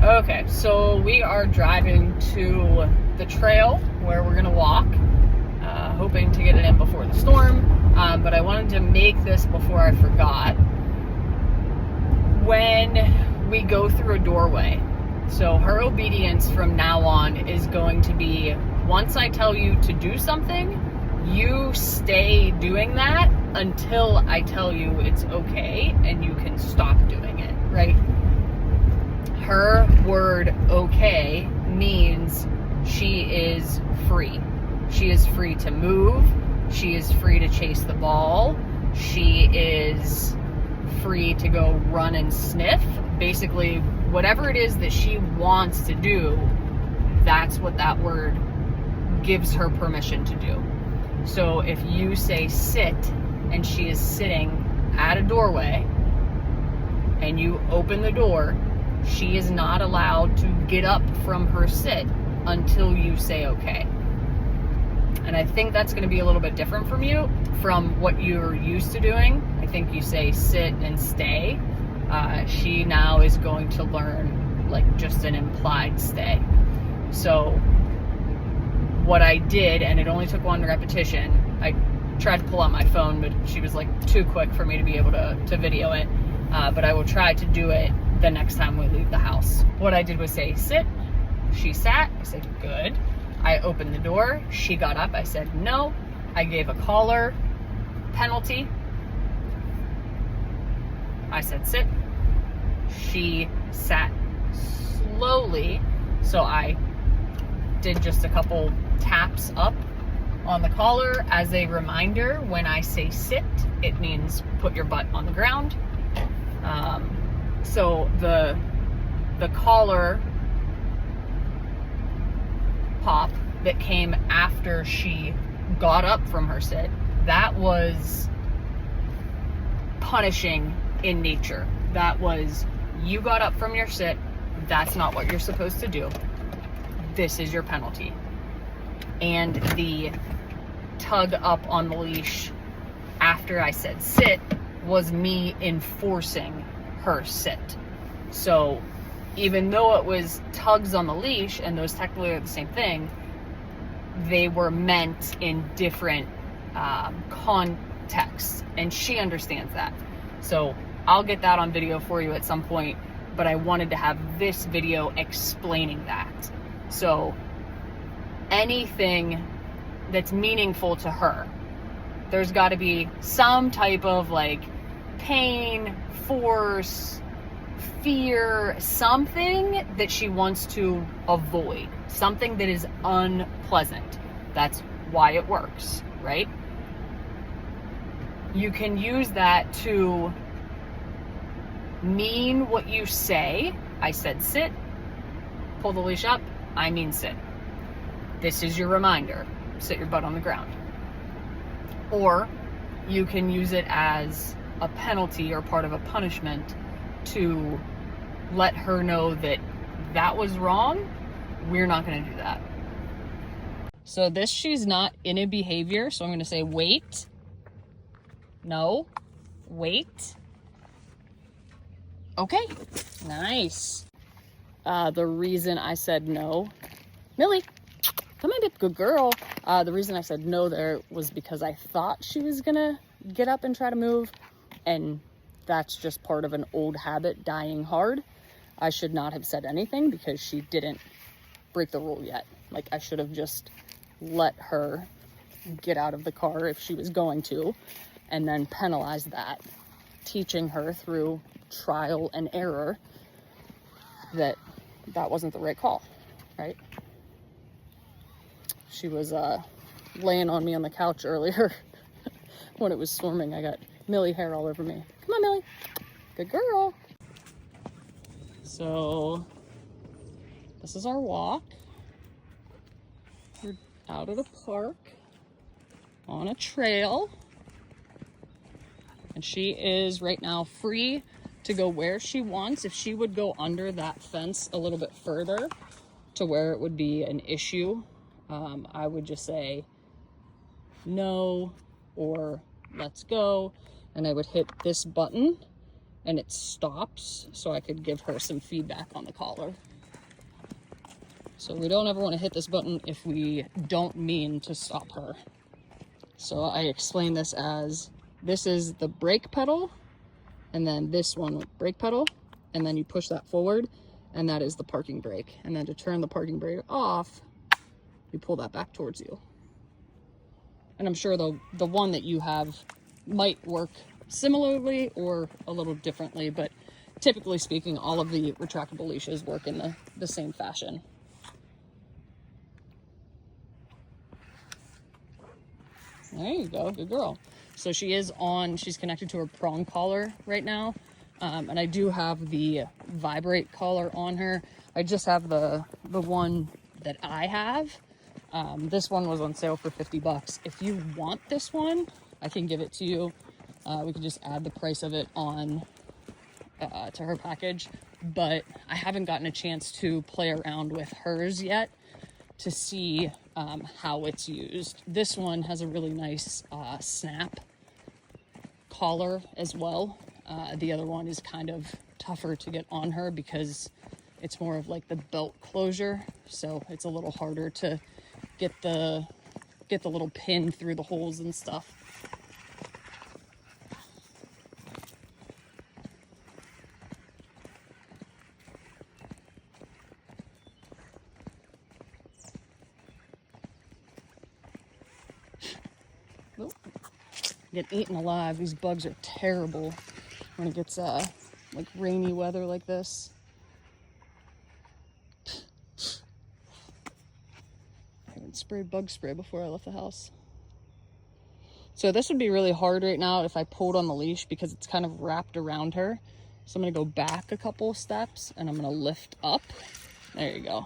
Okay, so we are driving to the trail where we're gonna walk, hoping to get it in before the storm, but I wanted to make this before I forgot. When we go through a doorway, so her obedience from now on is going to be, once I tell you to do something, you stay doing that until I tell you it's okay and you can stop doing it, right? Her word okay means she is free. She is free to move. She is free to chase the ball. She is free to go run and sniff. Basically, whatever it is that she wants to do, that's what that word gives her permission to do. So if you say sit and she is sitting at a doorway and you open the door, she is not allowed to get up from her sit until you say okay. And I think that's going to be a little bit different from you, from what you're used to doing. I think you say sit and stay. She now is going to learn like just an implied stay. So what I did, and it only took one repetition, I tried to pull out my phone, but she was like too quick for me to be able to video it. But I will try to do it the next time we leave the house. What I did was say sit. She sat. I said good. I opened the door. She got up. I said no. I gave a collar penalty. I said sit. She sat slowly, so I did just a couple taps up on the collar as a reminder. When I say sit, it means put your butt on the ground. So the collar pop that came after she got up from her sit, that was punishing in nature. That was, you got up from your sit, that's not what you're supposed to do. This is your penalty. And the tug up on the leash after I said sit was me enforcing her sit. So even though it was tugs on the leash, and those technically are the same thing, they were meant in different contexts, and she understands that. So I'll get that on video for you at some point, but I wanted to have this video explaining that. So anything that's meaningful to her, there's got to be some type of like pain, force, fear, something that she wants to avoid, something that is unpleasant. That's why it works, right? You can use that to mean what you say. I said sit, pull the leash up, I mean sit. This is your reminder. Sit your butt on the ground. Or you can use it as a penalty or part of a punishment to let her know that that was wrong. We're not going to do that. So this, she's not in a behavior. So I'm going to say wait. No. Wait. Okay. Nice. The reason I said no, Millie, come on, good girl. The reason I said no there was because I thought she was gonna get up and try to move, and that's just part of an old habit dying hard. I should not have said anything because she didn't break the rule yet. Like, I should have just let her get out of the car if she was going to, and then penalize that, teaching her through trial and error that wasn't the right call, right? She was laying on me on the couch earlier when it was storming. I got Millie hair all over me. Come on, Millie. Good girl. So this is our walk. We're out of the park on a trail. And she is right now free to go where she wants. If she would go under that fence a little bit further to where it would be an issue, I would just say no or let's go, and I would hit this button and it stops so I could give her some feedback on the collar. So we don't ever want to hit this button if we don't mean to stop her. So I explain this as, this is the brake pedal, and then this one brake pedal, and then you push that forward, and that is the parking brake. And then to turn the parking brake off, you pull that back towards you. And I'm sure the one that you have might work similarly or a little differently, but typically speaking, all of the retractable leashes work in the same fashion. There you go, good girl. So she's connected to her prong collar right now. And I do have the vibrate collar on her. I just have the one that I have. This one was on sale for $50. If you want this one, I can give it to you. We can just add the price of it on to her package, but I haven't gotten a chance to play around with hers yet to see how it's used. This one has a really nice snap collar as well. The other one is kind of tougher to get on her because it's more of like the belt closure, so it's a little harder to get the little pin through the holes and stuff. Get eaten alive. These bugs are terrible when it gets like rainy weather like this. I haven't sprayed bug spray before I left the house. So this would be really hard right now if I pulled on the leash because it's kind of wrapped around her. So I'm gonna go back a couple of steps and I'm gonna lift up. There you go.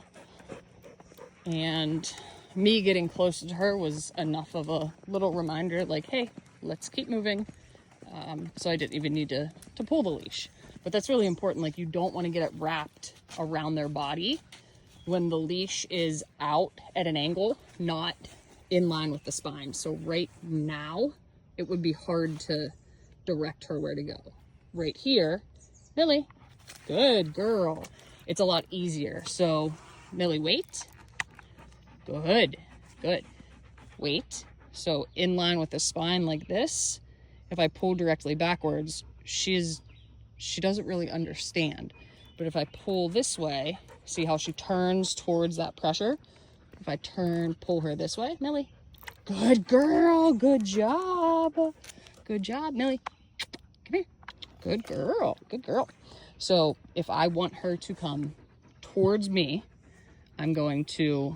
And me getting closer to her was enough of a little reminder, like, hey, let's keep moving. So I didn't even need to pull the leash. But that's really important. Like, you don't want to get it wrapped around their body when the leash is out at an angle, not in line with the spine. So right now, it would be hard to direct her where to go. Right here, Millie, good girl. It's a lot easier. So Millie, wait. Good, good. Wait. So in line with the spine like this, if I pull directly backwards, she doesn't really understand. But if I pull this way, see how she turns towards that pressure? If I pull her this way, Millie, good girl, good job. Good job, Millie. Come here. Good girl, good girl. So if I want her to come towards me, I'm going to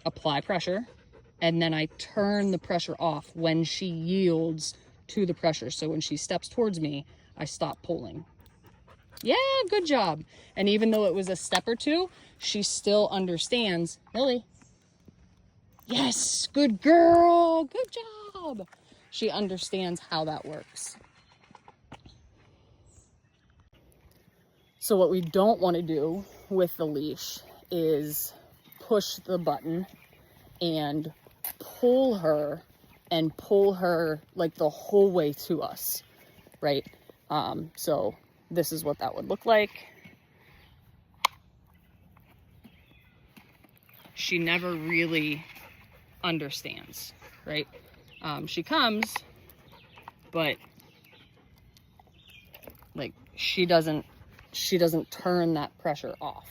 apply pressure, and then I turn the pressure off when she yields to the pressure. So when she steps towards me, I stop pulling. Yeah, good job. And even though it was a step or two, she still understands. Millie, yes, good girl, good job. She understands how that works. So what we don't want to do with the leash is push the button and pull her like the whole way to us, right? So this is what that would look like. She never really understands, right? She comes, but like she doesn't turn that pressure off.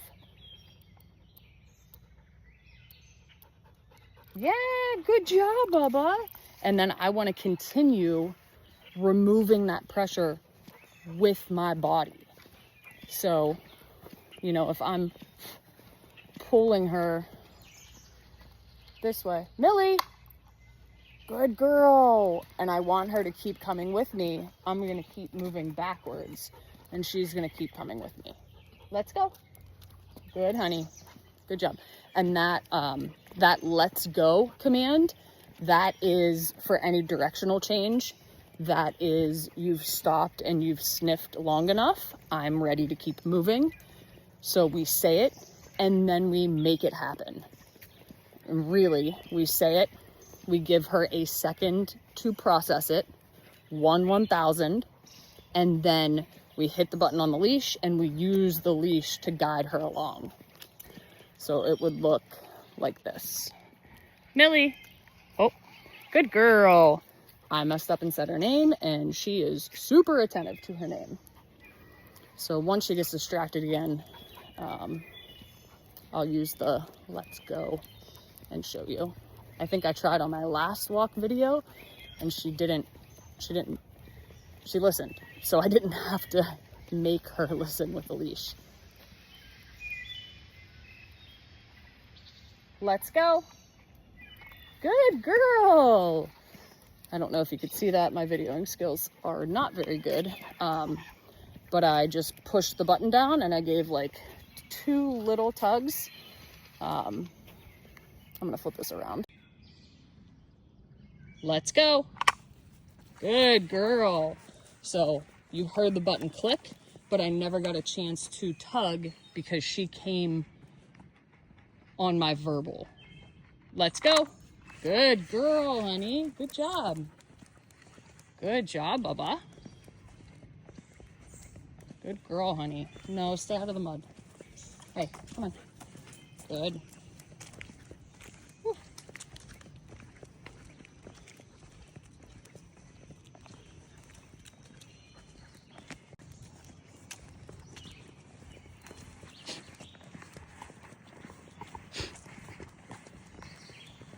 Yeah, good job, Bubba. And then I want to continue removing that pressure with my body. So, you know, if I'm pulling her this way, Millie, good girl, and I want her to keep coming with me, I'm going to keep moving backwards, and she's going to keep coming with me. Let's go. Good, honey. Good job. And that let's go command, that is for any directional change. That is, you've stopped and you've sniffed long enough. I'm ready to keep moving. So we say it and then we make it happen. And really, we say it, we give her a second to process it, 1/1000, and then we hit the button on the leash and we use the leash to guide her along. So it would look like this. Millie. Oh, good girl. I messed up and said her name, and she is super attentive to her name. So once she gets distracted again, I'll use the let's go and show you. I think I tried on my last walk video and she listened. So I didn't have to make her listen with the leash. Let's go. Good girl. I don't know if you could see that. My videoing skills are not very good. But I just pushed the button down and I gave like 2 little tugs. I'm gonna flip this around. Let's go. Good girl. So you heard the button click, but I never got a chance to tug because she came on my verbal. Let's go. Good girl, honey. Good job. Good job, Bubba. Good girl, honey. No, stay out of the mud. Hey, come on. Good. Whew.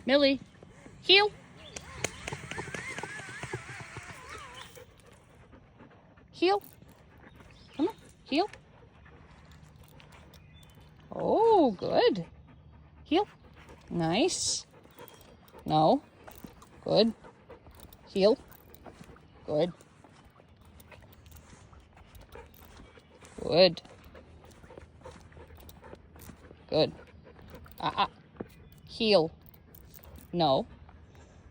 Millie, heel. Heel. Come on, heel. Oh, good. Heel. Nice. No. Good. Heel. Good. Good. Good. Heel. No.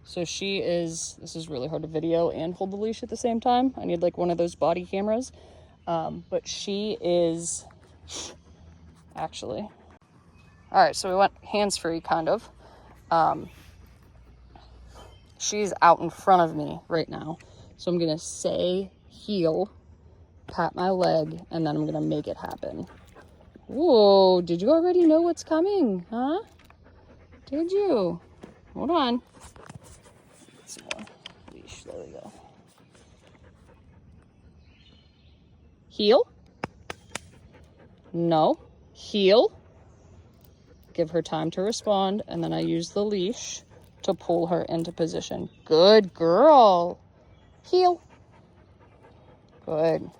So she is, this is really hard to video and hold the leash at the same time. I need like one of those body cameras. But she is actually, all right, so we went hands-free kind of. She's out in front of me right now. So I'm gonna say heel, pat my leg, and then I'm gonna make it happen. Whoa, did you already know what's coming, huh? Did you? Hold on. Some more leash, there we go. Heel. No. Heel. Give her time to respond, and then I use the leash to pull her into position. Good girl. Heel. Good.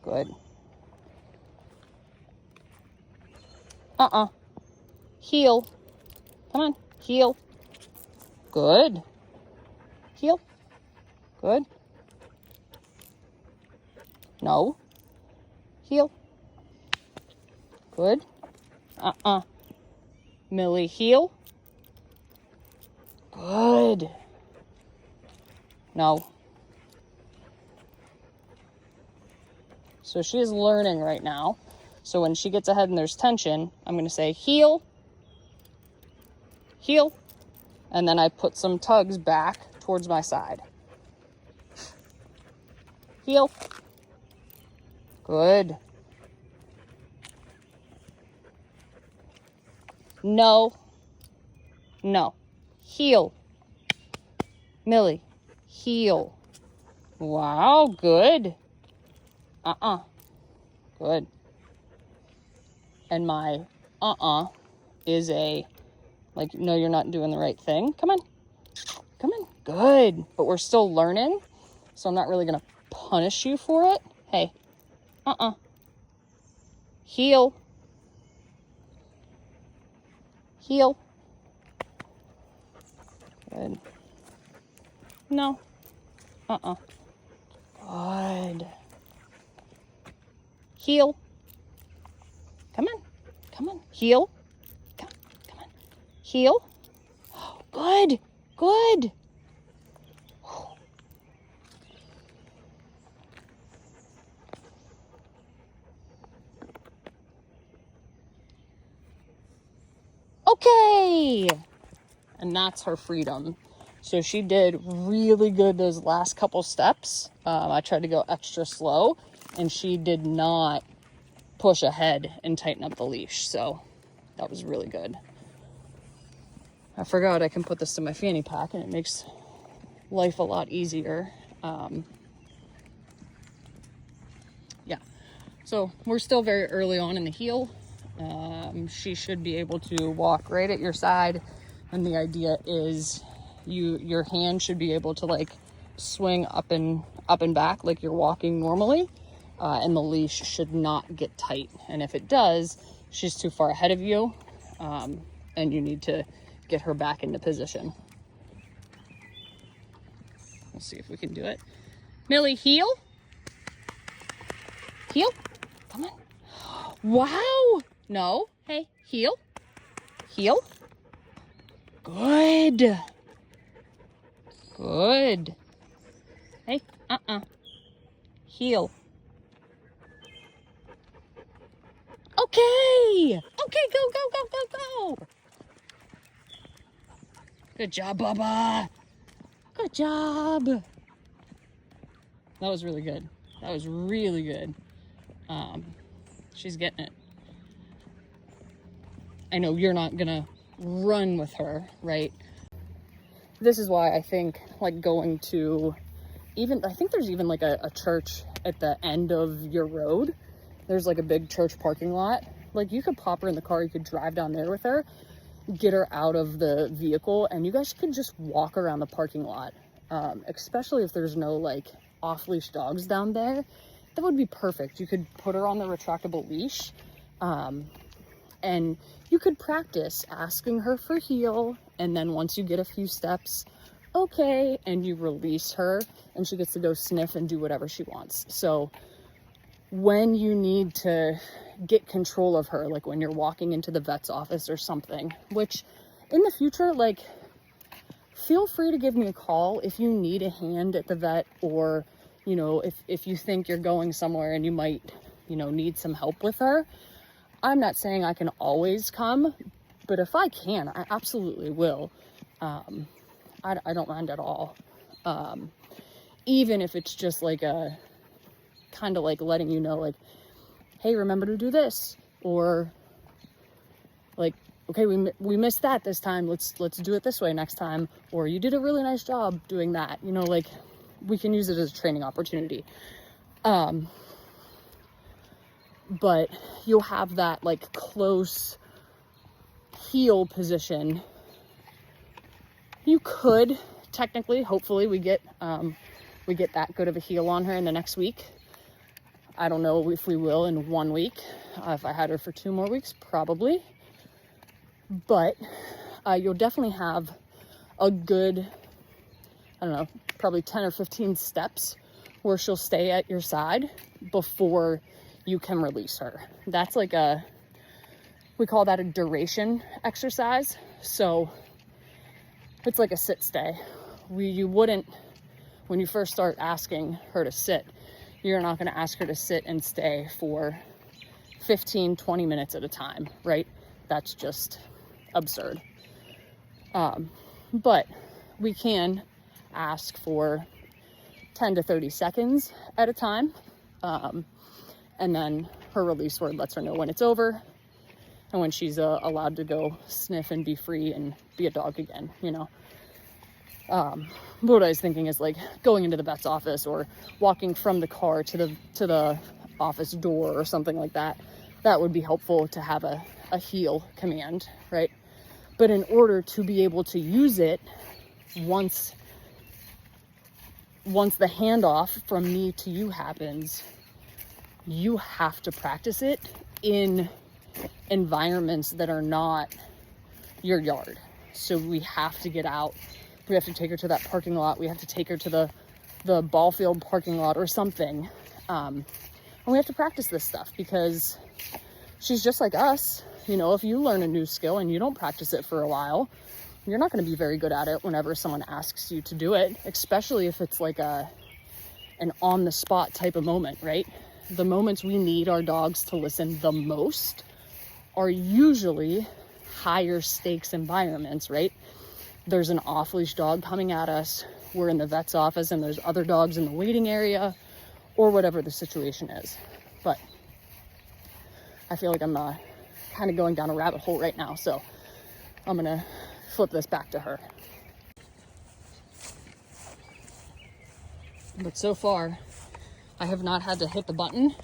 Good. Heel. Come on. Heel. Good. Heel. Good. No. Heel. Good. Millie, heel. Good. No. So she is learning right now. So when she gets ahead and there's tension, I'm going to say heel, heel, and then I put some tugs back towards my side. Heel. Good. No. No. Heel. Millie. Heel. Wow, good. Good. And my is a, like, no, you're not doing the right thing. Come on. Come on. Good. But we're still learning, so I'm not really going to punish you for it. Hey. Heel. Heel. Good. No. Good. Heel. Come on. Come on. Heel. Come on. Heel. Good. Good. Okay. And that's her freedom. So she did really good those last couple steps. I tried to go extra slow, and she did not push ahead and tighten up the leash. So that was really good. I forgot I can put this in my fanny pack and it makes life a lot easier. Yeah, so we're still very early on in the heel. She should be able to walk right at your side, and the idea is your hand should be able to like swing up and back like you're walking normally, and the leash should not get tight. And if it does, she's too far ahead of you, and you need to get her back into position. We'll see if we can do it. Millie, heel. Heel. Come on. Wow. No. Hey, heel. Heel. Good. Good. Hey, heel. Okay. Okay, go, go, go, go, go. Good job, Bubba. Good job. That was really good. That was really good. She's getting it. I know you're not gonna run with her, right? This is why I think like going to I think there's even like a church at the end of your road. There's like a big church parking lot. Like you could pop her in the car, you could drive down there with her, get her out of the vehicle, and you guys could just walk around the parking lot. Especially if there's no like off-leash dogs down there. That would be perfect. You could put her on the retractable leash, and you could practice asking her for heel, and then once you get a few steps, okay, and you release her, and she gets to go sniff and do whatever she wants. So when you need to get control of her, like when you're walking into the vet's office or something, which in the future, like, feel free to give me a call if you need a hand at the vet, or you know, if you think you're going somewhere and you might, you know, need some help with her. I'm not saying I can always come, but if I can, I absolutely will. I don't mind at all. Even if it's just like a kind of like letting you know, like, hey, remember to do this, or like, okay, we missed that this time. Let's do it this way next time. Or you did a really nice job doing that. You know, like, we can use it as a training opportunity. But you'll have that like close heel position. You could technically, hopefully we get that good of a heel on her in the next week. I don't know if we will in 1 week. If I had her for 2 more weeks, probably. But you'll definitely have a good, I don't know, probably 10 or 15 steps where she'll stay at your side before you can release her. That's like we call that a duration exercise. So it's like a sit stay. You wouldn't, when you first start asking her to sit, you're not going to ask her to sit and stay for 15, 20 minutes at a time, right? That's just absurd. But we can ask for 10 to 30 seconds at a time. And then her release word lets her know when it's over and when she's allowed to go sniff and be free and be a dog again, you know. But what I was thinking is like going into the vet's office or walking from the car to the office door or something like that. That would be helpful to have a heel command, right? But in order to be able to use it, once the handoff from me to you happens, you have to practice it in environments that are not your yard. So we have to get out. We have to take her to that parking lot. We have to take her to the ball field parking lot or something. And we have to practice this stuff because she's just like us. You know, if you learn a new skill and you don't practice it for a while, you're not going to be very good at it whenever someone asks you to do it, especially if it's like an on-the-spot type of moment, right? The moments we need our dogs to listen the most are usually higher stakes environments, right? There's an off-leash dog coming at us, we're in the vet's office, and there's other dogs in the waiting area, or whatever the situation is. But I feel like I'm kind of going down a rabbit hole right now, so I'm gonna flip this back to her. But so far, I have not had to hit the button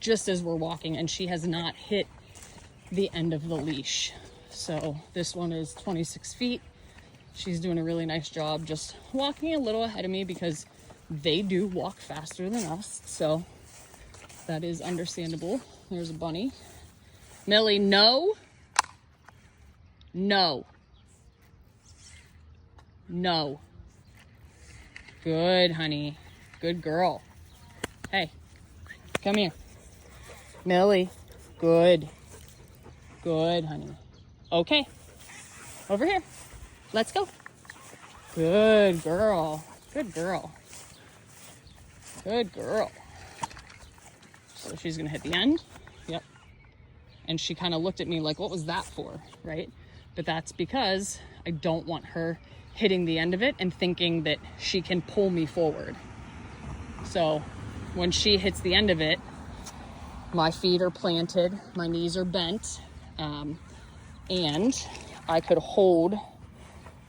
just as we're walking, and she has not hit the end of the leash. So this one is 26 feet. She's doing a really nice job just walking a little ahead of me because they do walk faster than us. So that is understandable. There's a bunny. Millie, no. No. No. Good, honey. Good girl. Hey, come here. Millie, good. Good, honey. Okay, over here. Let's go. Good girl. Good girl. Good girl. So she's gonna hit the end. Yep. And she kind of looked at me like, what was that for, right? But that's because I don't want her hitting the end of it and thinking that she can pull me forward. So when she hits the end of it, my feet are planted, my knees are bent, and I could hold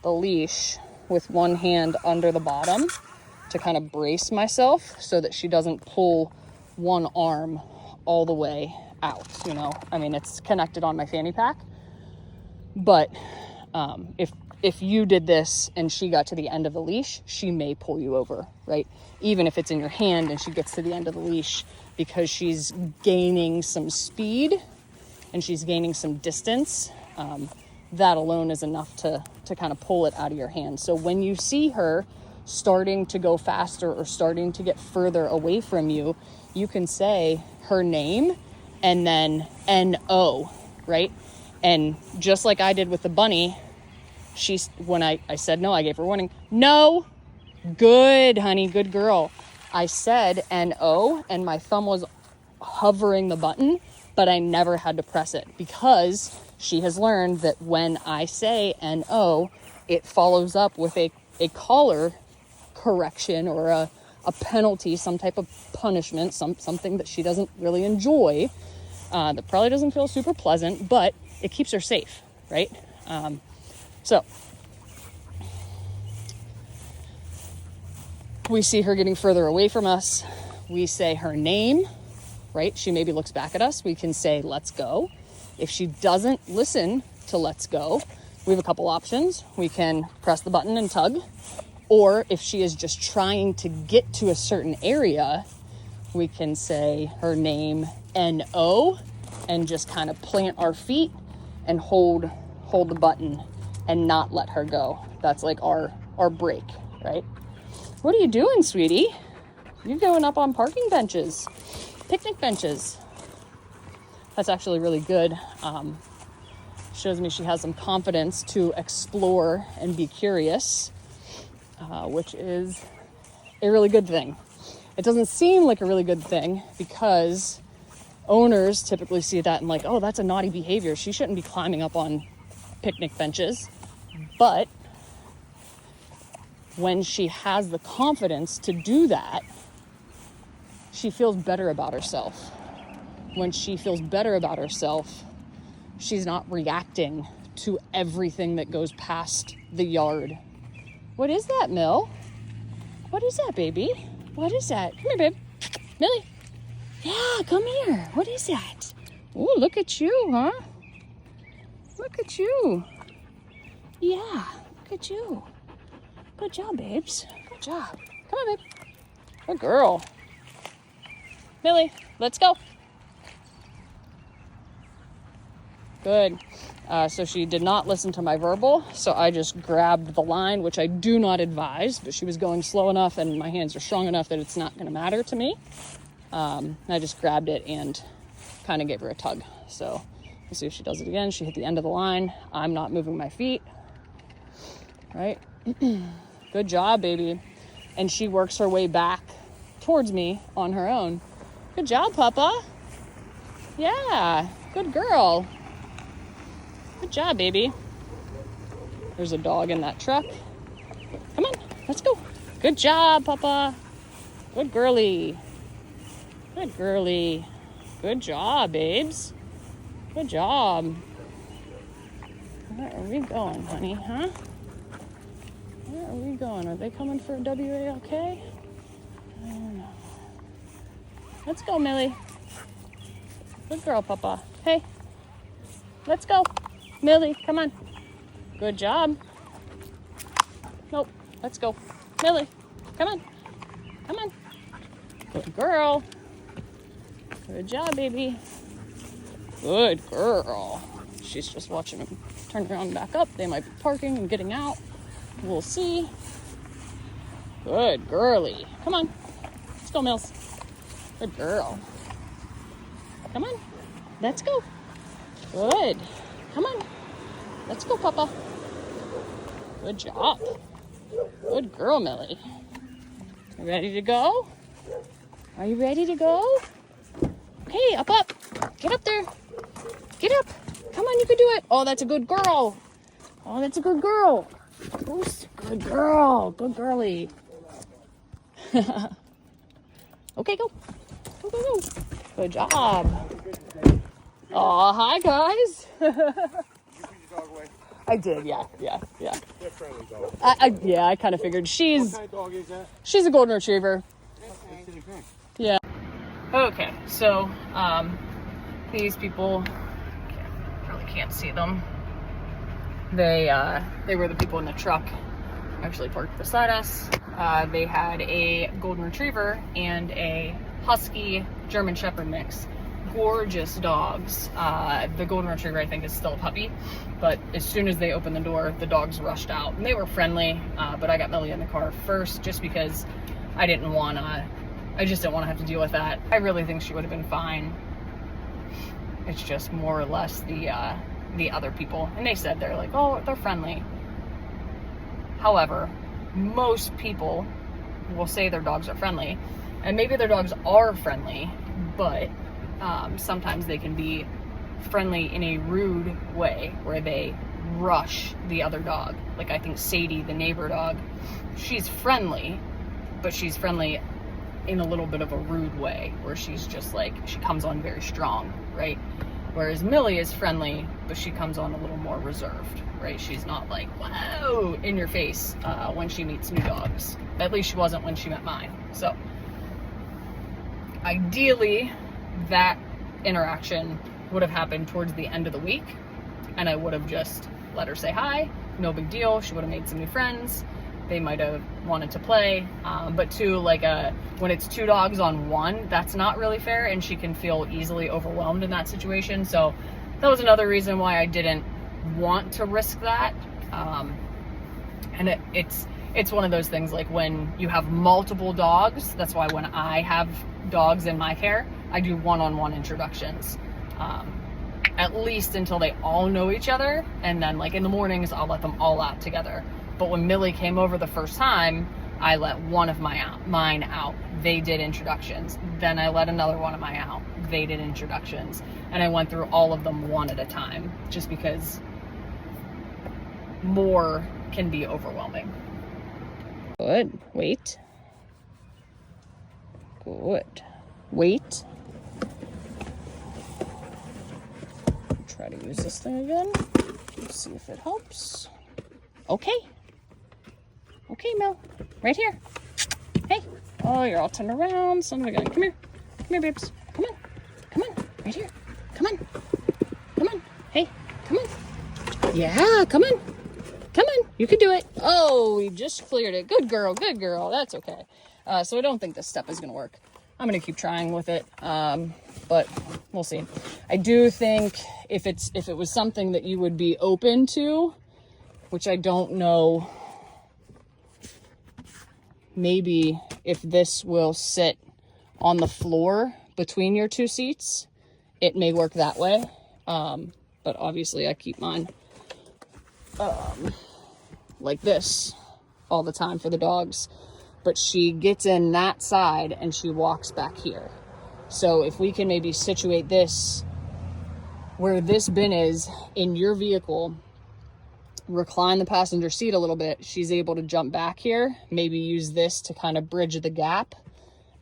the leash with one hand under the bottom to kind of brace myself so that she doesn't pull one arm all the way out, you know? I mean, it's connected on my fanny pack, but if you did this and she got to the end of the leash, she may pull you over, right? Even if it's in your hand and she gets to the end of the leash, because she's gaining some speed and she's gaining some distance, that alone is enough to kind of pull it out of your hand. So when you see her starting to go faster or starting to get further away from you, you can say her name and then N-O, right? And just like I did with the bunny, when I said no, I gave her a warning. No, good, honey, good girl. I said N-O, and my thumb was hovering the button, but I never had to press it because she has learned that when I say N-O, it follows up with a collar correction or a penalty, some type of punishment, something that she doesn't really enjoy, that probably doesn't feel super pleasant, but it keeps her safe, right? So we see her getting further away from us. We say her name, right? She maybe looks back at us. We can say, let's go. If she doesn't listen to let's go, we have a couple options. We can press the button and tug. Or if she is just trying to get to a certain area, we can say her name, N-O, and just kind of plant our feet and hold the button and not let her go. That's like our break, right? What are you doing, sweetie? You're going up on parking benches, picnic benches. That's actually really good. Shows me she has some confidence to explore and be curious, which is a really good thing. It doesn't seem like a really good thing because owners typically see that and like, oh, that's a naughty behavior. She shouldn't be climbing up on picnic benches. But when she has the confidence to do that, she feels better about herself. When she feels better about herself, she's not reacting to everything that goes past the yard. What is that, Mill? What is that, baby? What is that? Come here, babe. Millie. Yeah, come here. What is that? Oh, look at you, huh? Look at you. Yeah, look at you. Good job, babes. Good job. Come on, babe. Good girl. Millie, let's go. Good. So she did not listen to my verbal, so I just grabbed the line, which I do not advise, but she was going slow enough and my hands are strong enough that it's not going to matter to me. I just grabbed it and kind of gave her a tug. So we'll see if she does it again. She hit the end of the line. I'm not moving my feet. Right? Good job, baby. And she works her way back towards me on her own. Good job, Papa. Yeah, good girl. Good job, baby. There's a dog in that truck. Come on, let's go. Good job, Papa. Good girly. Good girly. Good job, babes. Good job. Where are we going, honey, huh? Where are we going? Are they coming for a WALK? I don't know. Let's go, Millie. Good girl, Papa. Hey, let's go. Millie, come on. Good job. Nope, let's go. Millie, come on. Come on. Good girl. Good job, baby. Good girl. She's just watching them turn around and back up. They might be parking and getting out. We'll see. Good girly. Come on. Let's go, Mills. Good girl. Come on. Let's go. Good. Come on. Let's go, Papa. Good job. Good girl, Millie. You ready to go? Are you ready to go? Okay, up. Get up there. Get up. Come on, you can do it. Oh, that's a good girl. Oh, that's a good girl. Good girl. Good girly. Okay, go. Go, go, go. Good job. Oh, hi, guys. You put your dog away? I did, yeah. They're friendly dogs. Yeah, I kind of figured. What kind of dog is that? She's a golden retriever. Okay. Yeah. Okay, so these people, probably can't see them. They were the people in the truck actually parked beside us. They had a golden retriever and a husky German shepherd mix. Gorgeous dogs. The golden retriever, I think, is still a puppy, but as soon as they opened the door, the dogs rushed out, and they were friendly. But I got Millie in the car first just because I just didn't want to have to deal with that. I really think she would have been fine. It's just more or less the other people, and they said they're like, oh, they're friendly. However, most people will say their dogs are friendly, and maybe their dogs are friendly, but sometimes they can be friendly in a rude way where they rush the other dog. Like, I think Sadie, the neighbor dog, she's friendly, but she's friendly in a little bit of a rude way where she's just like, she comes on very strong, right? Whereas Millie is friendly, but she comes on a little more reserved, right? She's not like, whoa, in your face when she meets new dogs. At least she wasn't when she met mine. So ideally, that interaction would have happened towards the end of the week, and I would have just let her say hi, no big deal. She would have made some new friends. They might have wanted to play, but when it's two dogs on one, that's not really fair, and she can feel easily overwhelmed in that situation. So that was another reason why I didn't want to risk that. And it's one of those things, like when you have multiple dogs, that's why when I have dogs in my care, I do one-on-one introductions, at least until they all know each other, and then like in the mornings I'll let them all out together. But when Millie came over the first time, I let one of mine out. They did introductions. Then I let another one of mine out. They did introductions. And I went through all of them one at a time, just because more can be overwhelming. Good. Wait. Good. Wait. Try to use this thing again. Let's see if it helps. Okay. Okay, Mel. Right here. Hey. Oh, you're all turned around. Son of a gun. Come here. Come here, babes. Come on. Come on. Right here. Come on. Come on. Hey. Come on. Yeah, come on. Come on. You can do it. Oh, we just cleared it. Good girl. Good girl. That's okay. So I don't think this step is going to work. I'm going to keep trying with it. But we'll see. I do think if it was something that you would be open to, which I don't know, maybe if this will sit on the floor between your two seats, it may work that way. But obviously I keep mine like this all the time for the dogs. But she gets in that side and she walks back here. So if we can maybe situate this where this bin is in your vehicle, recline the passenger seat a little bit, she's able to jump back here, maybe use this to kind of bridge the gap.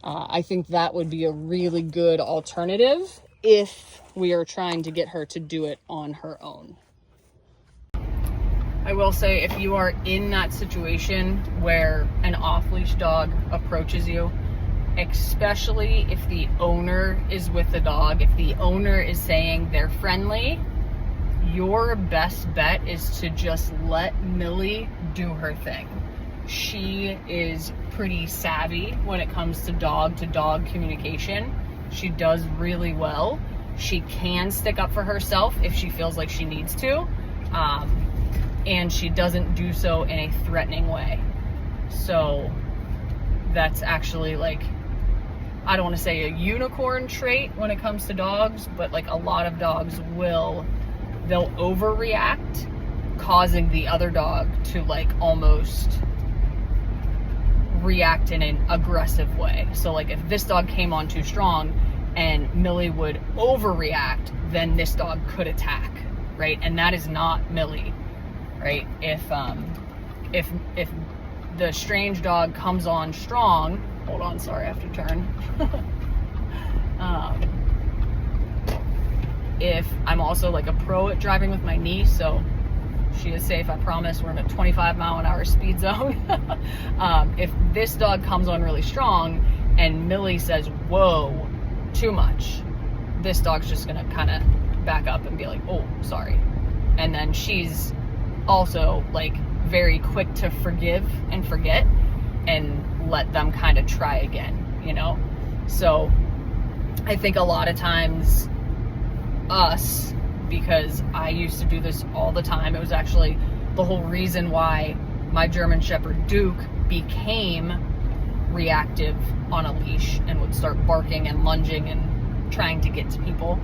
I think that would be a really good alternative if we are trying to get her to do it on her own. I will say, if you are in that situation where an off-leash dog approaches you, especially if the owner is with the dog, if the owner is saying they're friendly, your best bet is to just let Millie do her thing. She is pretty savvy when it comes to dog communication. She does really well. She can stick up for herself if she feels like she needs to. And she doesn't do so in a threatening way. So that's actually, like, I don't want to say a unicorn trait when it comes to dogs, but like a lot of dogs they'll overreact, causing the other dog to like almost react in an aggressive way. So like if this dog came on too strong and Millie would overreact, then this dog could attack, right? And that is not Millie. Right? If the strange dog comes on strong, hold on, sorry, I have to turn. If I'm also like a pro at driving with my niece, so she is safe, I promise. We're in a 25-mile-an-hour speed zone. If this dog comes on really strong and Millie says, whoa, too much, this dog's just gonna kind of back up and be like, oh, sorry. And then she's also like very quick to forgive and forget and let them kind of try again, you know? So I think a lot of times us, because I used to do this all the time, it was actually the whole reason why my German Shepherd Duke became reactive on a leash and would start barking and lunging and trying to get to people,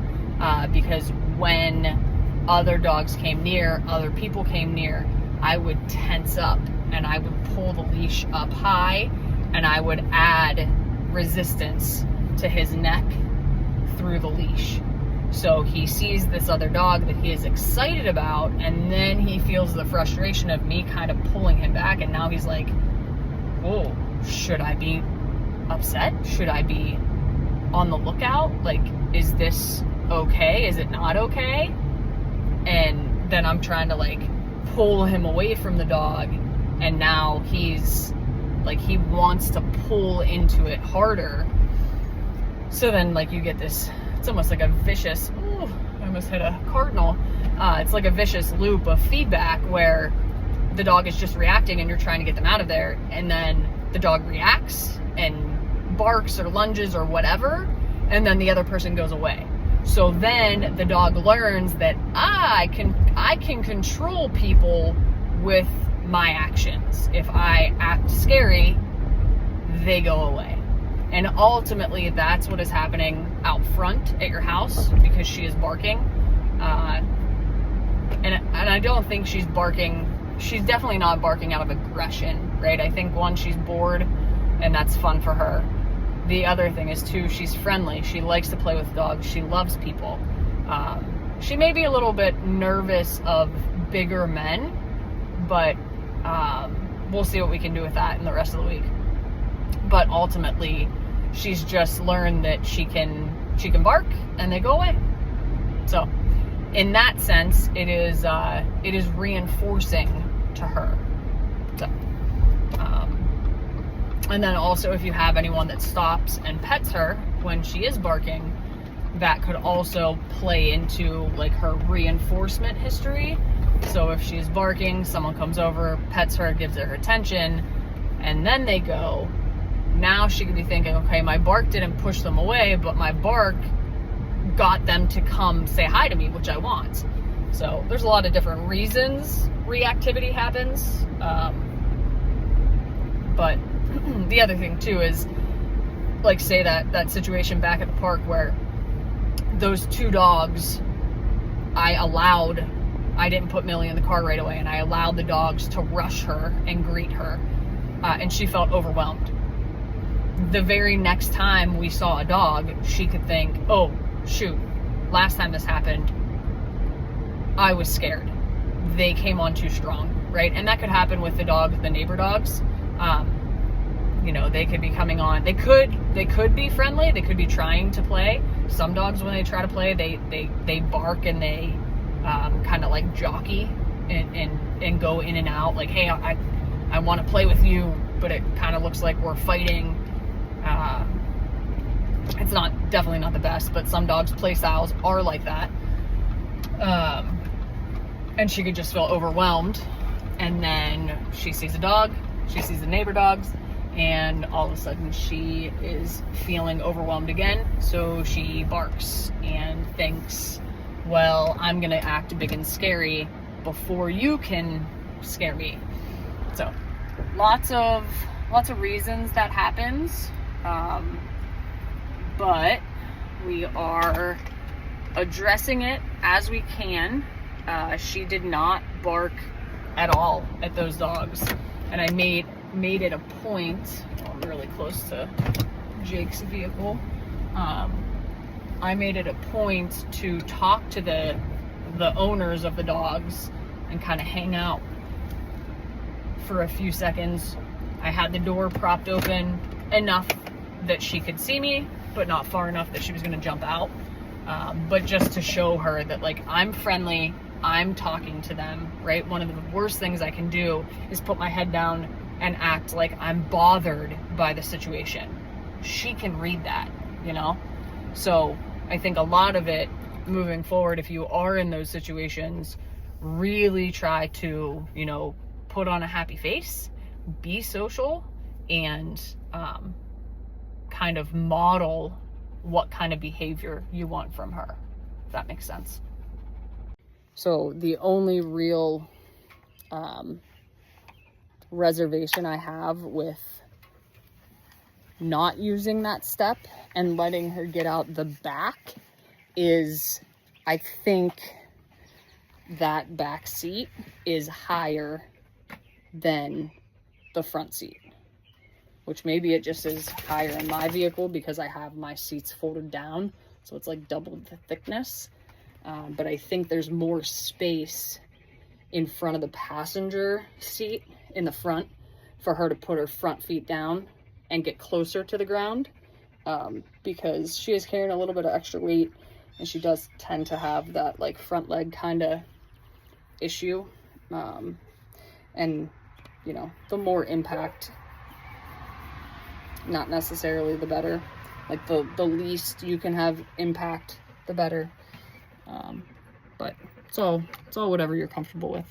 because when other dogs came near, other people came near, I would tense up and I would pull the leash up high and I would add resistance to his neck through the leash. So he sees this other dog that he is excited about, and then he feels the frustration of me kind of pulling him back, and now he's like, oh, should I be upset? Should I be on the lookout? Like, is this okay? Is it not okay? And then I'm trying to like pull him away from the dog, and now he's like, he wants to pull into it harder. So then like you get this, it's almost like a vicious, ooh, I almost hit a cardinal. It's like a vicious loop of feedback where the dog is just reacting and you're trying to get them out of there, and then the dog reacts and barks or lunges or whatever, and then the other person goes away. So then the dog learns that I can control people with my actions. If I act scary, they go away. And ultimately that's what is happening out front at your house, because she is barking. And I don't think she's barking, she's definitely not barking out of aggression, right? I think one, she's bored and that's fun for her. The other thing is too, she's friendly. She likes to play with dogs. She loves people. She may be a little bit nervous of bigger men, but we'll see what we can do with that in the rest of the week. But ultimately, she's just learned that she can bark and they go away. So in that sense, it is reinforcing to her. So, and then also, if you have anyone that stops and pets her when she is barking, that could also play into like her reinforcement history. So if she's barking, someone comes over, pets her, gives her attention, and then they go, now she could be thinking, okay, my bark didn't push them away, but my bark got them to come say hi to me, which I want. So there's a lot of different reasons reactivity happens. But the other thing too is, like, say that situation back at the park where those two dogs, I didn't put Millie in the car right away, and I allowed the dogs to rush her and greet her, and she felt overwhelmed. The very next time we saw a dog, she could think, oh, shoot, last time this happened, I was scared. They came on too strong, right? And that could happen with the neighbor dogs. You know, they could be coming on. They could be friendly. They could be trying to play. Some dogs, when they try to play, they bark and they kind of like jockey and go in and out. Like, hey, I want to play with you, but it kind of looks like we're fighting. It's definitely not the best, but some dogs' play styles are like that. And she could just feel overwhelmed. And then she sees a dog, she sees the neighbor dogs, and all of a sudden she is feeling overwhelmed again. So she barks and thinks, well, I'm gonna act big and scary before you can scare me. So lots of reasons that happens. But we are addressing it as we can. She did not bark at all at those dogs, and I made it a point. I'm really close to Jake's vehicle. I made it a point to talk to the owners of the dogs and kind of hang out for a few seconds. I had the door propped open enough that she could see me, but not far enough that she was going to jump out. But just to show her that, like, I'm friendly, I'm talking to them, right? One of the worst things I can do is put my head down and act like I'm bothered by the situation. She can read that, you know? So I think a lot of it moving forward, if you are in those situations, really try to, you know, put on a happy face, be social, and kind of model what kind of behavior you want from her, if that makes sense. So the only real reservation I have with not using that step and letting her get out the back is, I think that back seat is higher than the front seat, which maybe it just is higher in my vehicle because I have my seats folded down, so it's like double the thickness. But I think there's more space in front of the passenger seat in the front for her to put her front feet down and get closer to the ground, because she is carrying a little bit of extra weight, and she does tend to have that like front leg kind of issue. And you know, the more impact, not necessarily the better. Like the least you can have impact, the better. But it's all whatever you're comfortable with.